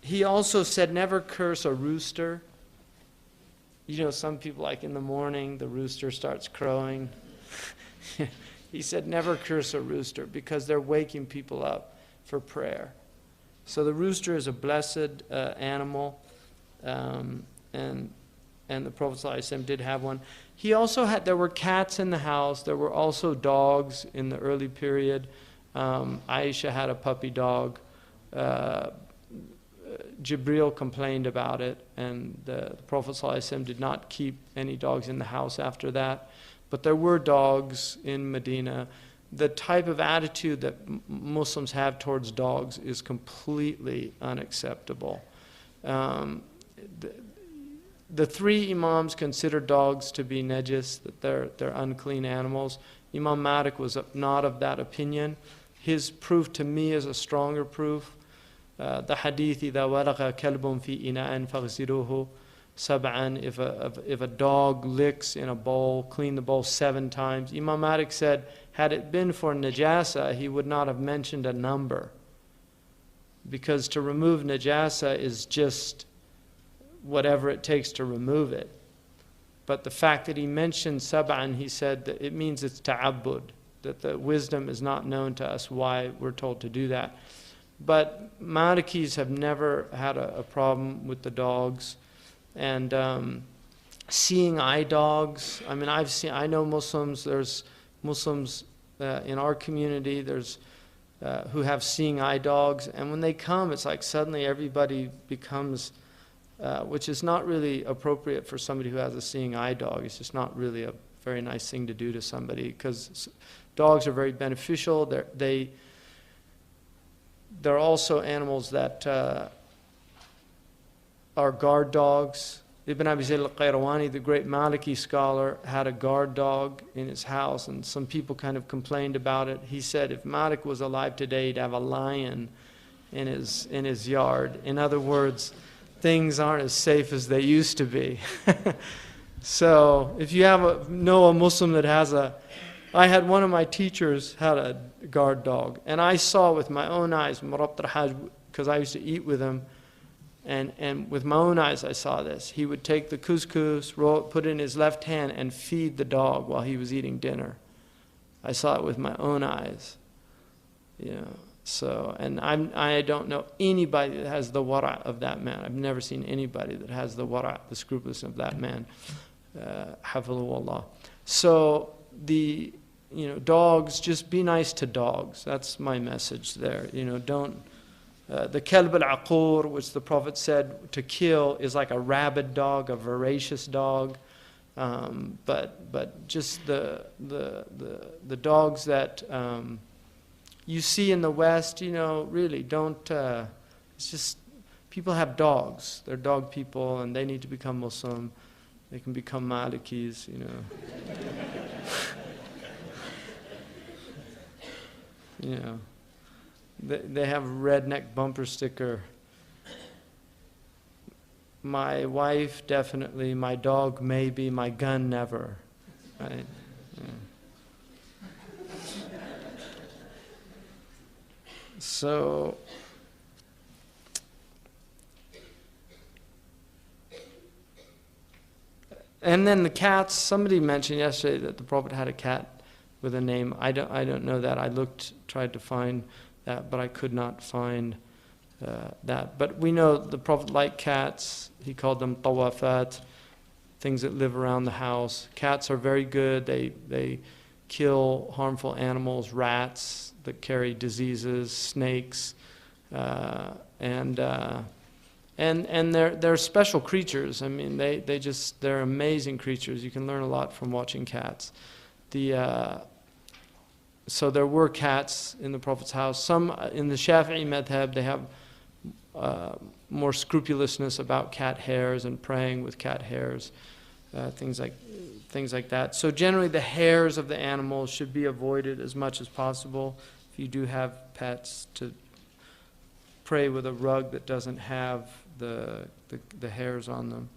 He also said never curse a rooster. You know, some people, like in the morning, the rooster starts crowing. He said never curse a rooster because they're waking people up for prayer. So the rooster is a blessed animal, and the Prophet ﷺ did have one. He also had, there were cats in the house. There were also dogs in the early period. Aisha had a puppy dog. Jibril complained about it, and the Prophet ﷺ did not keep any dogs in the house after that. But there were dogs in Medina. The type of attitude that Muslims have towards dogs is completely unacceptable. The three Imams consider dogs to be najis, that they're unclean animals. Imam Malik was not of that opinion. His proof to me is a stronger proof. The hadith, إِذَا وَلَغَ كَلْبٌ فِي إِنَاءٍ فَاغْسِلُوهُ سَبْعًا, if a dog licks in a bowl, clean the bowl 7 times. Imam Malik said, had it been for najasa, he would not have mentioned a number. Because to remove najasa is just whatever it takes to remove it. But the fact that he mentioned sab'an, he said that it means it's ta'abbud, that the wisdom is not known to us why we're told to do that. But Malikis have never had a problem with the dogs. And seeing eye dogs, I mean, I know Muslims, there's Muslims in our community, there's who have seeing eye dogs, and when they come, it's like suddenly everybody becomes, which is not really appropriate for somebody who has a seeing eye dog. It's just not really a very nice thing to do to somebody, because dogs are very beneficial. They're also animals that are guard dogs. Ibn Abi Zayd al-Qayrawani, the great Maliki scholar, had a guard dog in his house, and some people kind of complained about it. He said if Malik was alive today, he'd have a lion in his yard. In other words, things aren't as safe as they used to be. So if you know a Muslim that has I had one of my teachers had a guard dog, and I saw with my own eyes, because I used to eat with him, and with my own eyes I saw this. He would take the couscous, roll it, put it in his left hand, and feed the dog while he was eating dinner. I saw it with my own eyes. So, and I don't know anybody that has the wara' of that man. I've never seen anybody that has the wara', the scrupulousness of that man. Hafidhahullah. So dogs, just be nice to dogs. That's my message there. Don't. The kalb al-aqur, which the Prophet said to kill, is like a rabid dog, a voracious dog. But just the dogs that you see in the West, really don't. It's just people have dogs. They're dog people, and they need to become Muslim. They can become Malikis, They have a redneck bumper sticker. My wife, definitely. My dog, maybe. My gun, never. Right? Yeah. So, and then the cats. Somebody mentioned yesterday that the Prophet had a cat with a name. I don't know that. I tried to find that, but I could not find that. But we know the Prophet liked cats. He called them tawafat, things that live around the house. Cats are very good. They kill harmful animals, rats that carry diseases, snakes, and they're special creatures. I mean, they're amazing creatures. You can learn a lot from watching cats. So there were cats in the Prophet's house. Some in the Shafi'i madhab, they have more scrupulousness about cat hairs and praying with cat hairs, things like that. So generally, the hairs of the animals should be avoided as much as possible. If you do have pets, to pray with a rug that doesn't have the hairs on them.